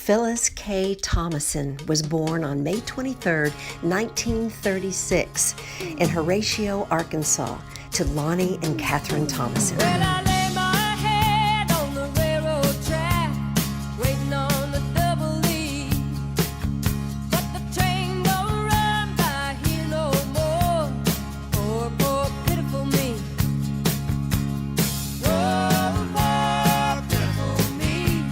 Phyllis Kay Thomason was born on May 23, 1936, in Horatio, Arkansas, to Lonnie and Catherine Thomason. Well, I lay my head on the railroad track, waiting on the double E. But the train don't run by here no more. Poor, poor, pitiful me. Oh, poor, pitiful me.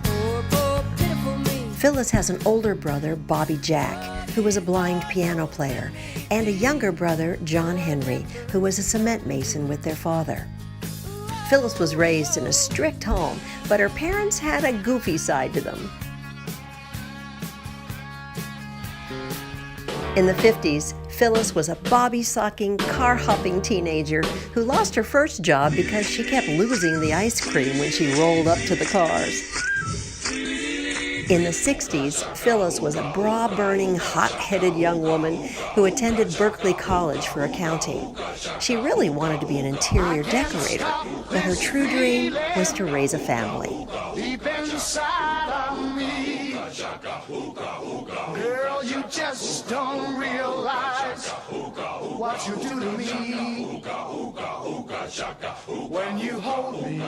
Poor, poor, pitiful me. Phyllis has an older brother, Bobby Jack, who was a blind piano player, and a younger brother, John Henry, who was a cement mason with their father. Phyllis was raised in a strict home, but her parents had a goofy side to them. In the 50s, Phyllis was a bobby-socking, car-hopping teenager who lost her first job because she kept losing the ice cream when she rolled up to the cars. In the 60s, Phyllis was a bra-burning, hot-headed young woman who attended Berkeley College for accounting. She really wanted to be an interior decorator, but her true dream was to raise a family. Deep inside of me, girl, you just don't realize what you do to me when you hold me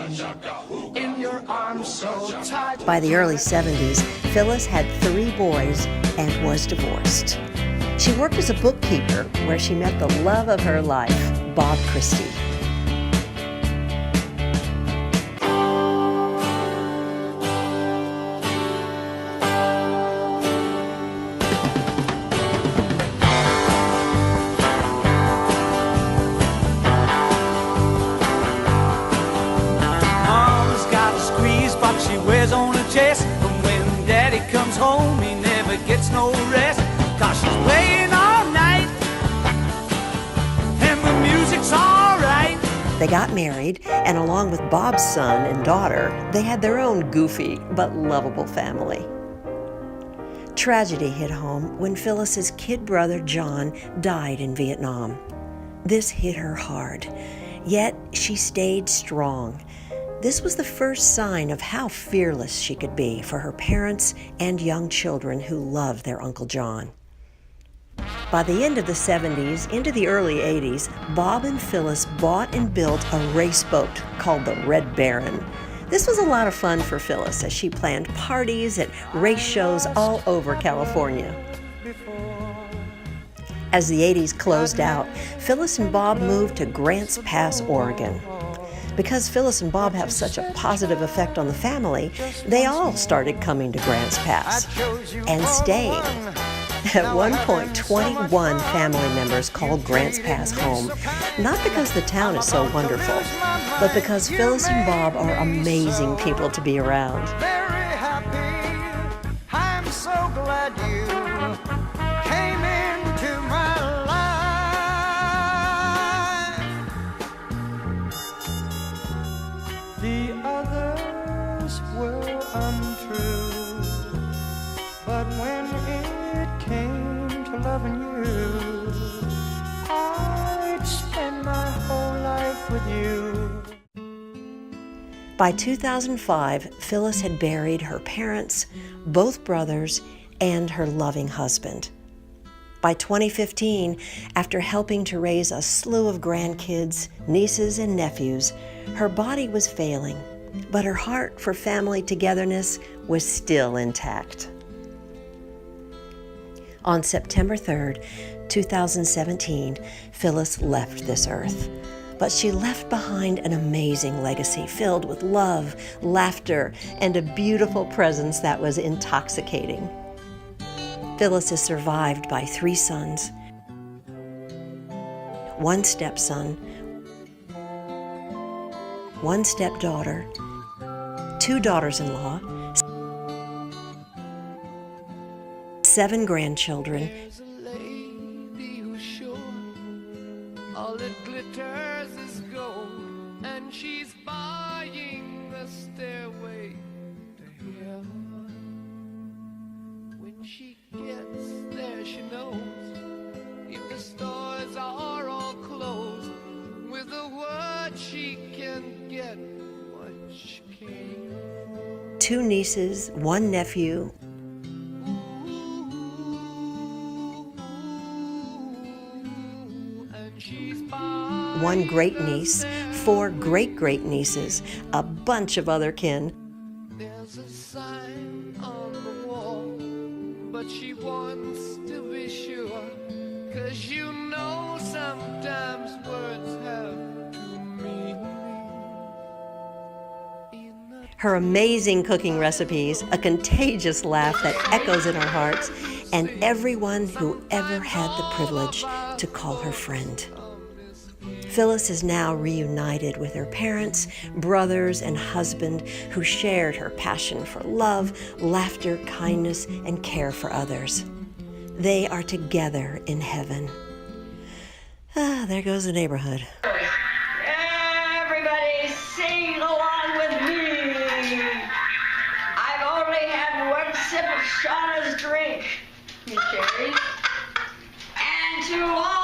in your arms so tight. By the early 70s, Phyllis had 3 boys and was divorced. She worked as a bookkeeper where she met the love of her life, Bob Christy. Mama's got a squeeze, but she wears on her chest. And when Daddy comes home, he never gets no rest. 'Cause she's playing all night, and the music's all right. They got married, and along with Bob's son and daughter, they had their own goofy but lovable family. Tragedy hit home when Phyllis's kid brother John died in Vietnam. This hit her hard, yet she stayed strong. This was the first sign of how fearless she could be for her parents and young children who loved their Uncle John. By the end of the 70s into the early 80s, Bob and Phyllis bought and built a race boat called the Red Baron. This was a lot of fun for Phyllis as she planned parties at race shows all over California. As the 80s closed out, Phyllis and Bob moved to Grants Pass, Oregon. Because Phyllis and Bob have such a positive effect on the family, they all started coming to Grants Pass and staying. At one point, 21 family members called Grants Pass home, not because the town is so wonderful, but because Phyllis and Bob are amazing people to be around. Very happy, I'm so glad you came into my life. The others were untrue, but when it came to loving you, I'd spend my whole life with you. By 2005, Phyllis had buried her parents, both brothers, and her loving husband. By 2015, after helping to raise a slew of grandkids, nieces, and nephews, her body was failing, but her heart for family togetherness was still intact. On September 3rd, 2017, Phyllis left this earth. But she left behind an amazing legacy filled with love, laughter, and a beautiful presence that was intoxicating. Phyllis is survived by 3 sons, 1 stepson, 1 stepdaughter, 2 daughters-in-law, 7 grandchildren, There's a lady who's sure all that glitters is gold, and she's buying the stairway to heaven. When she gets there, she knows if the stores are all closed, with a word she can get what she came for. 2 nieces, 1 nephew, and she's buying 1 great niece, 4 great-great nieces, a bunch of other kin. There's a sign on the wall, but she wants to be sure, 'cause you know sometimes words have two meanings. Her amazing cooking recipes, a contagious laugh that echoes in our hearts, and everyone who ever had the privilege to call her friend. Phyllis is now reunited with her parents, brothers, and husband who shared her passion for love, laughter, kindness, and care for others. They are together in heaven. Ah, there goes the neighborhood. Everybody sing along with me. I've only had 1 sip of Shauna's drink, Miss Sherry. And to all